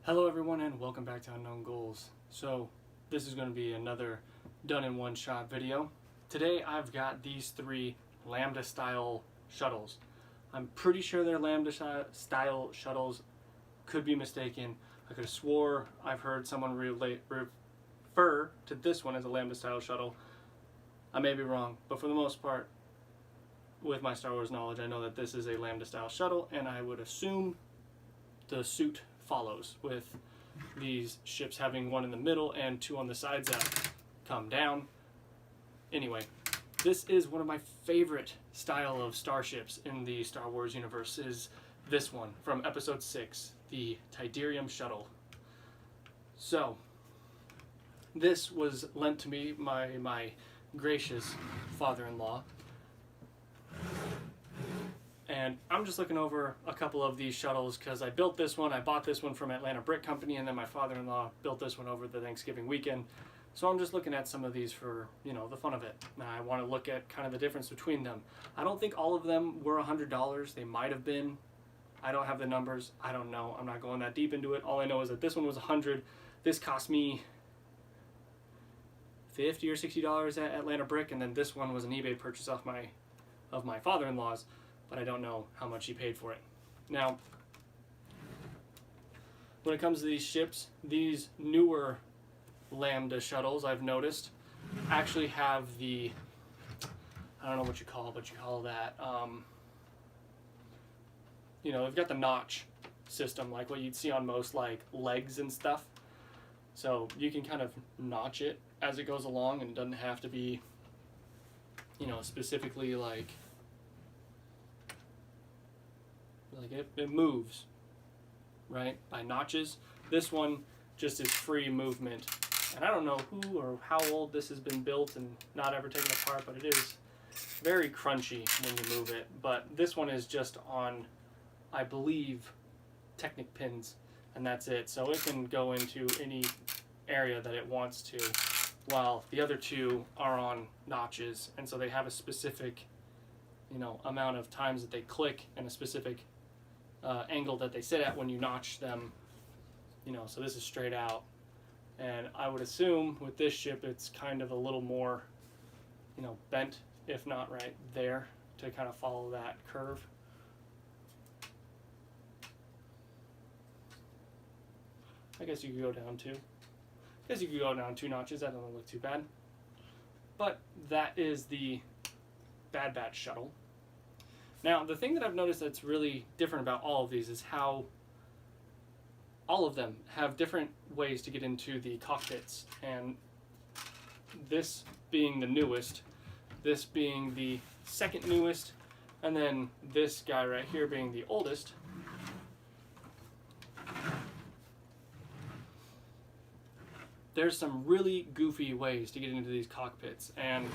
Hello everyone and welcome back to Unknown Goals. So this is going to be another done in one shot video. Today I've got these three Lambda style shuttles. I'm pretty sure they're Lambda style shuttles, could be mistaken. I could have swore I've heard someone refer to this one as a Lambda style shuttle. I may be wrong, but for the most part, with my Star Wars knowledge, I know that this is a Lambda style shuttle, and I would assume the suit follows, with these ships having one in the middle and two on the sides that come down. Anyway, this is one of my favorite style of starships in the Star Wars universe, is this one from episode 6, the Tidarium shuttle. So this was lent to me by my gracious father-in-law, and I'm just looking over a couple of these shuttles because I built this one. I bought this one from Atlanta Brick Company, and then my father-in-law built this one over the Thanksgiving weekend. So I'm just looking at some of these for, the fun of it. And I want to look at kind of the difference between them. I don't think all of them were $100. They might have been. I don't have the numbers. I don't know. I'm not going that deep into it. All I know is that this one was $100. This cost me $50 or $60 at Atlanta Brick, and then this one was an eBay purchase of my father-in-law's. But I don't know how much he paid for it. Now, when it comes to these ships, these newer Lambda shuttles, I've noticed, actually have the, I don't know what you call it, but you call that, they've got the notch system, like what you'd see on most, like, legs and stuff. So you can kind of notch it as it goes along, and it doesn't have to be, specifically like it moves, right, by notches. This one just is free movement. And I don't know who or how old this has been built and not ever taken apart, but it is very crunchy when you move it. But this one is just on, I believe, Technic pins, and that's it. So it can go into any area that it wants to, while the other two are on notches. And so they have a specific, amount of times that they click and a specific angle that they sit at when you notch them, so this is straight out. And I would assume with this ship it's kind of a little more, bent, if not right there, to kind of follow that curve. I guess you could go down two. I guess you could go down 2 notches, that doesn't look too bad. But that is the Bad Batch shuttle. Now, the thing that I've noticed that's really different about all of these is how all of them have different ways to get into the cockpits. And this being the newest, this being the second newest, and then this guy right here being the oldest. There's some really goofy ways to get into these cockpits, and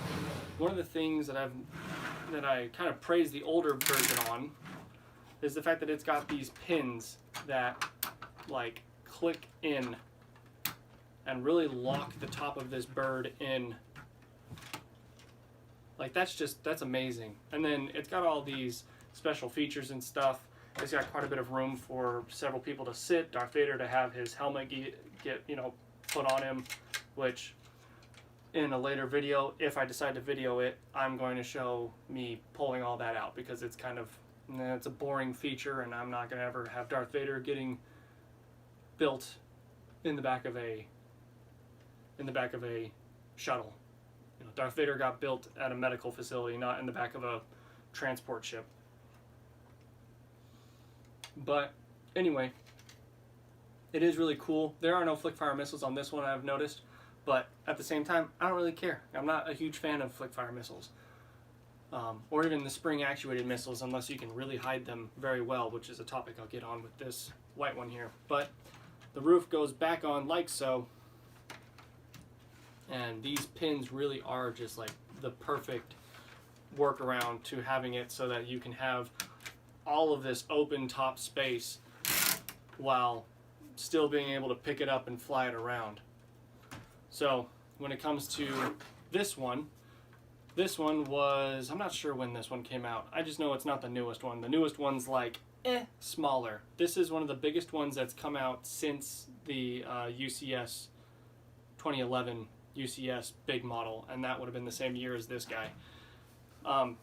one of the things that I kind of praise the older version on is the fact that it's got these pins that like click in and really lock the top of this bird in. Like that's amazing. And then it's got all these special features and stuff. It's got quite a bit of room for several people to sit. Darth Vader to have his helmet get put on him, which in a later video, if I decide to video it, I'm going to show me pulling all that out, because it's kind of, it's a boring feature, and I'm not going to ever have Darth Vader getting built in the back of a shuttle. Darth Vader got built at a medical facility, not in the back of a transport ship. But anyway, it is really cool. There are no flick fire missiles on this one, I've noticed, but at the same time, I don't really care. I'm not a huge fan of flick fire missiles, or even the spring actuated missiles, unless you can really hide them very well, which is a topic I'll get on with this white one here. But the roof goes back on like so, and these pins really are just like the perfect workaround to having it so that you can have all of this open top space while still being able to pick it up and fly it around. So when it comes to this one was, I'm not sure when this one came out. I just know it's not the newest one. The newest one's like smaller. This is one of the biggest ones that's come out since the UCS 2011 UCS big model, and that would have been the same year as this guy.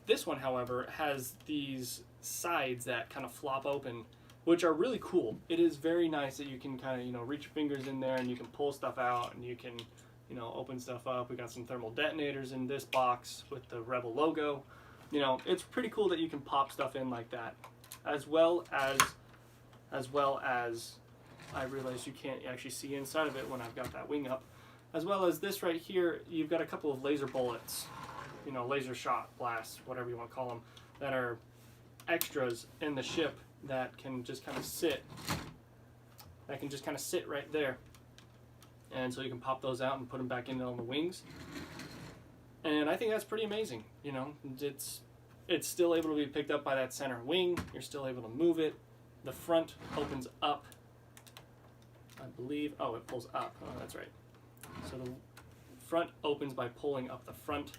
This one, however, has these sides that kind of flop open, which are really cool. It is very nice that you can kind of, reach your fingers in there and you can pull stuff out and you can, open stuff up. We got some thermal detonators in this box with the Rebel logo. It's pretty cool that you can pop stuff in like that. As well as I realize you can't actually see inside of it when I've got that wing up. As well as this right here, you've got a couple of laser bullets, laser shot blasts, whatever you want to call them, that are extras in the ship that can just kind of sit. Right there. And so you can pop those out and put them back in on the wings. And I think that's pretty amazing. It's still able to be picked up by that center wing. You're still able to move it. The front opens up, I believe. Oh, it pulls up. Oh, that's right. So the front opens by pulling up the front.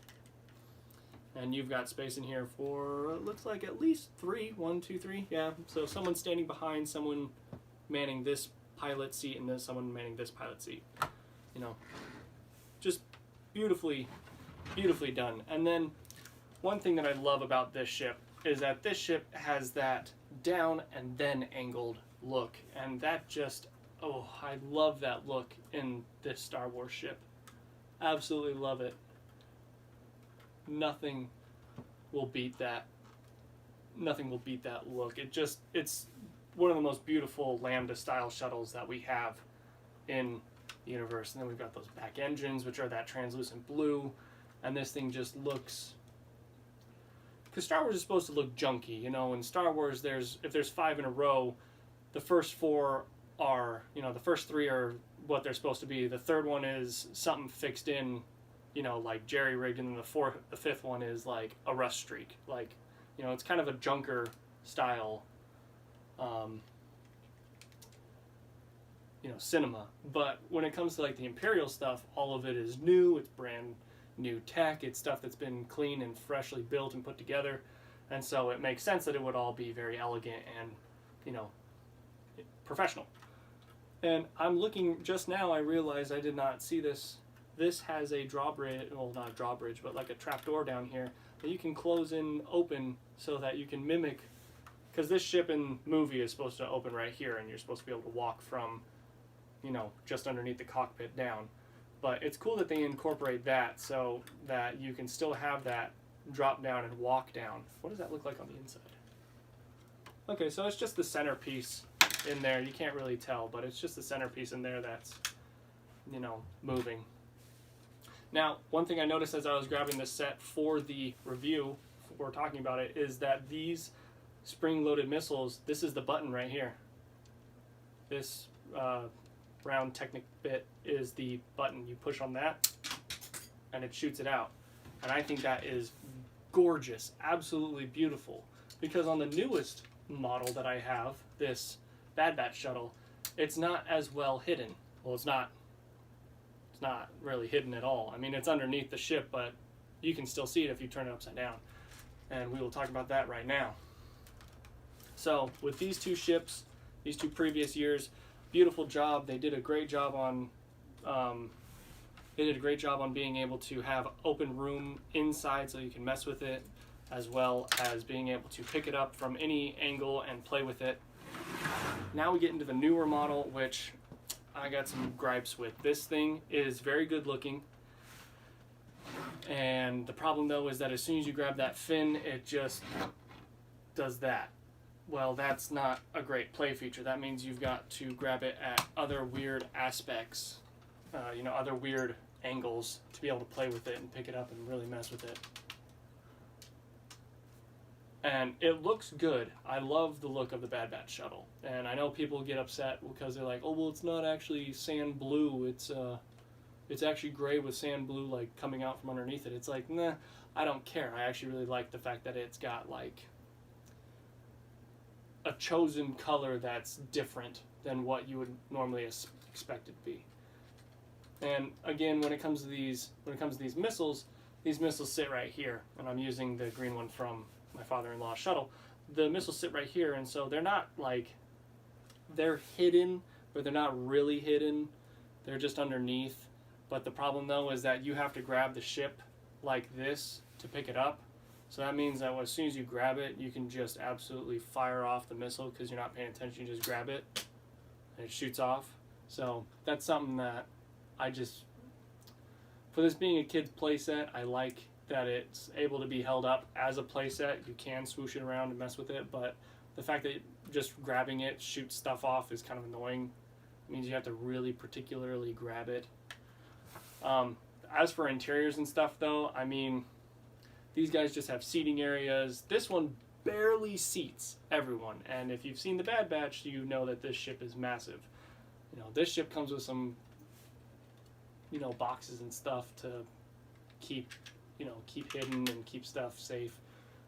And you've got space in here for, it looks like at least 3. 1, 2, 3. Yeah, so someone standing behind, someone manning this pilot seat, and then someone manning this pilot seat. Just beautifully done. And then one thing that I love about this ship is that this ship has that down and then angled look, and that just, I love that look in this Star Wars ship. Absolutely love it. Nothing will beat that. Nothing will beat that look. It's one of the most beautiful Lambda style shuttles that we have in the universe. And then we've got those back engines, which are that translucent blue, and this thing just looks, because Star Wars is supposed to look junky, in Star Wars if there's 5 in a row, the first 4 are, the first 3 are what they're supposed to be. The third one is something fixed in, like jerry-rigged, and then the fifth one is like a rust streak. Like, it's kind of a junker style, cinema. But when it comes to like the Imperial stuff, all of it is new. It's brand new tech. It's stuff that's been clean and freshly built and put together. And so it makes sense that it would all be very elegant and, professional. And I'm looking just now, I realized I did not see this. This has a drawbridge, well, not a drawbridge, but like a trapdoor down here that you can close and open so that you can mimic, because this ship in movie is supposed to open right here and you're supposed to be able to walk from, just underneath the cockpit down. But it's cool that they incorporate that so that you can still have that drop down and walk down. What does that look like on the inside? Okay, so it's just the centerpiece in there. You can't really tell, but it's just the centerpiece in there that's, moving. Now, one thing I noticed as I was grabbing this set for the review, we're talking about it, is that these spring-loaded missiles, this is the button right here. This round Technic bit is the button. You push on that, and it shoots it out. And I think that is gorgeous, absolutely beautiful. Because on the newest model that I have, this Bad Batch shuttle, it's not as well hidden. Well, it's not really hidden at all. I mean, it's underneath the ship, but you can still see it if you turn it upside down. And we will talk about that right now. So, with these two ships, these 2 previous years, beautiful job. They did a great job on being able to have open room inside so you can mess with it, as well as being able to pick it up from any angle and play with it. Now we get into the newer model, which I got some gripes with. This thing is very good looking, and the problem though is that as soon as you grab that fin, it just does that. Well, that's not a great play feature. That means you've got to grab it at other weird aspects, other weird angles to be able to play with it and pick it up and really mess with it. And it looks good. I love the look of the Bad Batch shuttle. And I know people get upset because they're like, oh, well, it's not actually sand blue. It's actually gray with sand blue like coming out from underneath it. It's like, nah, I don't care. I actually really like the fact that it's got like a chosen color that's different than what you would normally expect it to be. And again, when it comes to these missiles sit right here, and I'm using the green one from my father-in-law's shuttle. the missiles sit right here, and so they're not like, they're hidden, but they're not really hidden. They're just underneath. But the problem though is that you have to grab the ship like this to pick it up. So that means that as soon as you grab it, you can just absolutely fire off the missile because you're not paying attention. You just grab it and it shoots off. So that's something that I just, for this being a kid's playset, I like that it's able to be held up as a playset. You can swoosh it around and mess with it, but the fact that just grabbing it shoots stuff off is kind of annoying. It means you have to really particularly grab it. As for interiors and stuff though, I mean, these guys just have seating areas. This one barely seats everyone, and if you've seen the Bad Batch, you know that this ship is massive. You know, this ship comes with some, you know, boxes and stuff to keep, you know, keep hidden and keep stuff safe.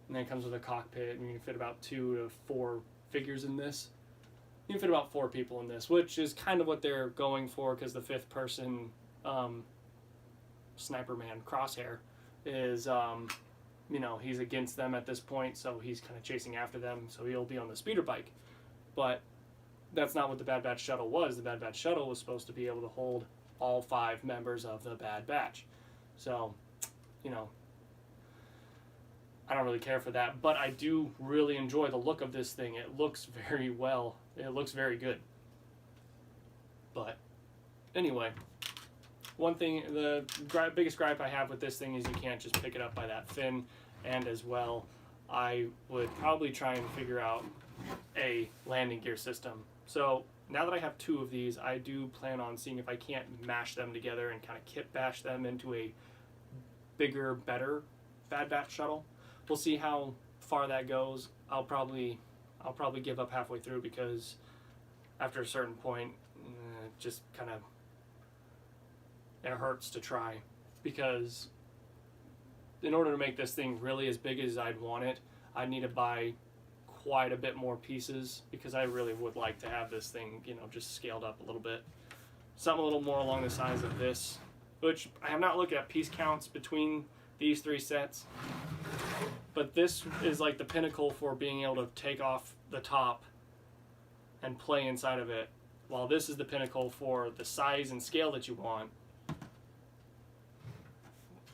And then it comes with a cockpit, and you can fit about 2 to 4 figures in this. You can fit about 4 people in this, which is kind of what they're going for, because the 5th person, Sniper Man Crosshair, is, you know, he's against them at this point, so he's kind of chasing after them, so he'll be on the speeder bike. But that's not what the Bad Batch shuttle was. The Bad Batch shuttle was supposed to be able to hold all 5 members of the Bad Batch. So, you know, I don't really care for that, but I do really enjoy the look of this thing. It looks very well. It looks very good. But anyway, one thing, the biggest gripe I have with this thing is you can't just pick it up by that fin, and as well, I would probably try and figure out a landing gear system. So now that I have 2 of these, I do plan on seeing if I can't mash them together and kind of kit bash them into a bigger, better Bad Batch shuttle. We'll see how far that goes. I'll probably give up halfway through, because after a certain point, it just kind of, it hurts to try, because in order to make this thing really as big as I'd want it, I'd need to buy quite a bit more pieces, because I really would like to have this thing, you know, just scaled up a little bit. Something a little more along the size of this, which I have not looked at piece counts between these 3 sets, but this is like the pinnacle for being able to take off the top and play inside of it, while this is the pinnacle for the size and scale that you want.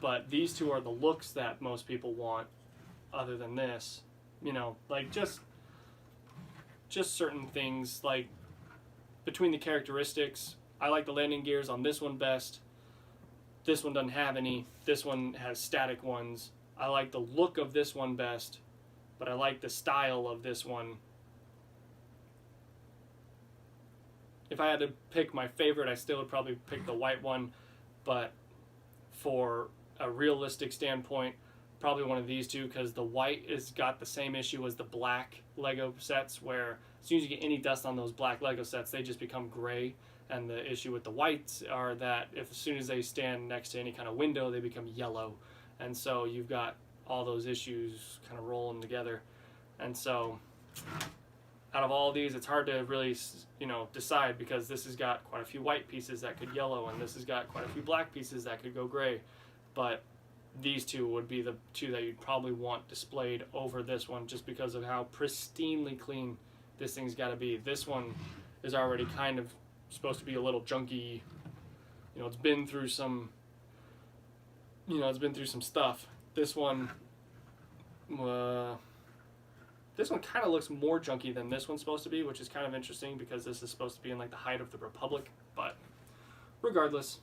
But these 2 are the looks that most people want, other than this. You know, like just certain things, like between the characteristics, I like the landing gears on this one best. This one doesn't have any. This one has static ones. I like the look of this one best, but I like the style of this one. If I had to pick my favorite, I still would probably pick the white one, but for a realistic standpoint, probably one of these 2, because the white has got the same issue as the black Lego sets, where as soon as you get any dust on those black Lego sets, they just become gray. And the issue with the whites are that as soon as they stand next to any kind of window, they become yellow. And so you've got all those issues kind of rolling together. And so out of all of these, it's hard to really, you know, decide, because this has got quite a few white pieces that could yellow, and this has got quite a few black pieces that could go gray. But these 2 would be the 2 that you'd probably want displayed over this one, just because of how pristinely clean this thing's got to be. This one is already kind of supposed to be a little junky. You know, it's been through some, you know, it's been through some stuff. This one kind of looks more junky than this one's supposed to be, which is kind of interesting, because this is supposed to be in like the height of the Republic. But regardless,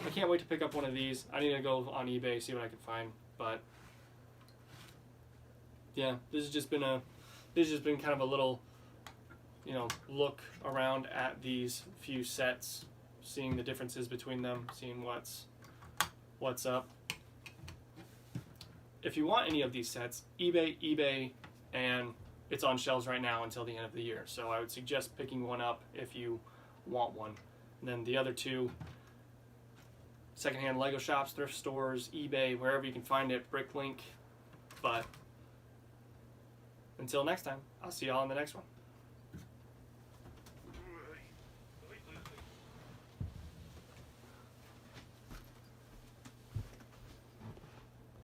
I can't wait to pick up one of these. I need to go on eBay, see what I can find. But yeah, this has just been kind of a little, you know, look around at these few sets, seeing the differences between them, seeing what's up. If you want any of these sets, eBay, and it's on shelves right now until the end of the year. So I would suggest picking one up if you want one. And then the other 2, secondhand Lego shops, thrift stores, eBay, wherever you can find it, Bricklink. But until next time, I'll see y'all in the next one.